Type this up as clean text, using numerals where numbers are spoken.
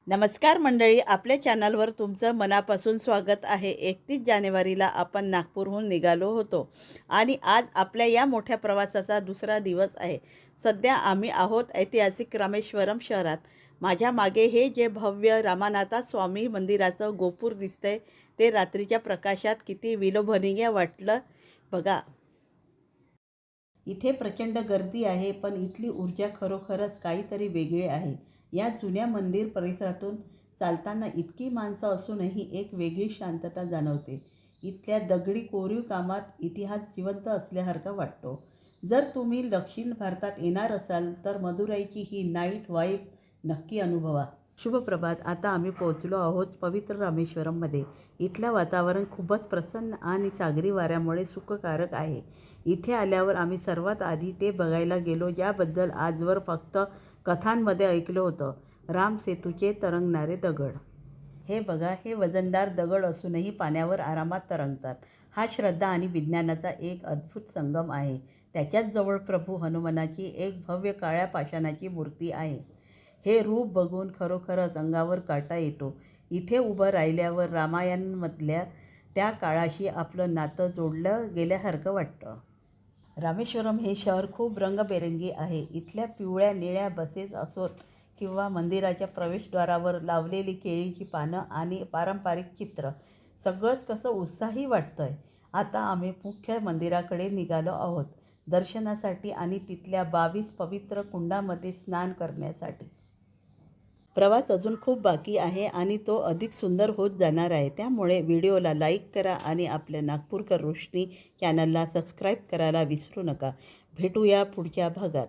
नमस्कार मंडळी, आपल्या चॅनलवर तुमचं मनापासून स्वागत आहे। 31 जानेवारीला आपण नागपूरहून निघालो होतो आणि आज आपल्या या मोठ्या प्रवासाचा दुसरा दिवस आहे। सध्या आम्ही आहोत ऐतिहासिक रामेश्वरम शहरात। माझ्या मागे हे जे भव्य रामानाथ स्वामी मंदिराचं गोपूर दिसतंय ते रात्रीच्या प्रकाशात किती विलोभनीय वाटलं बघा। इथे प्रचंड गर्दी आहे, पण इथली ऊर्जा खरोखरच काहीतरी वेगळी आहे। या जुन्या मंदिर परिसरातून चालताना इतकी माणसं असूनही एक वेगळी शांतता जाणवते। इथल्या दगडी कोरीव कामात इतिहास जिवंत असल्यासारखा वाटतो। जर तुम्ही दक्षिण भारतात येणार असाल तर मदुराईची ही नाईट वाईब नक्की अनुभवा। शुभप्रभात। आता आम्ही पोहोचलो आहोत पवित्र रामेश्वरममध्ये। इथलं वातावरण खूपच प्रसन्न आणि सागरी वाऱ्यामुळे सुखकारक आहे। इथे आल्यावर आम्ही सर्वात आधी ते बघायला गेलो ज्याबद्दल आजवर फक्त कथांमध्ये ऐकलं होतं, राम सेतूचे तरंगणारे दगड। हे बघा, हे वजनदार दगड असूनही पाण्यावर आरामात तरंगतात। हा श्रद्धा आणि विज्ञानाचा एक अद्भुत संगम आहे। त्याच्याच जवळ प्रभू हनुमानाची एक भव्य काळ्या पाषाणाची मूर्ती आहे। हे रूप बघून खरोखरच अंगावर काटा येतो। इथे उभं राहिल्यावर रामायणामधल्या त्या काळाशी आपलं नातं जोडलं गेल्यासारखं वाटतं। रामेश्वरम हे शहर खूप रंगबेरंगी आहे। इथल्या पिवळ्या निळ्या बसेस असोत किंवा मंदिराच्या प्रवेशद्वारावर लावलेली केळीची पानं आणि पारंपरिक चित्र, सगळंच कसं उत्साही वाटतंय। आता आम्ही मुख्य मंदिराकडे निघालो आहोत दर्शनासाठी आणि तिथल्या 22 पवित्र कुंडामध्ये स्नान करण्यासाठी। प्रवास अजून खूप बाकी आहे आणि तो अधिक सुंदर होत जाणार आहे। त्यामुळे व्हिडिओला लाईक करा आणि आपल्या नागपूरकर रोशनी चॅनलला सबस्क्राईब करायला विसरू नका। भेटूया पुढच्या भागात।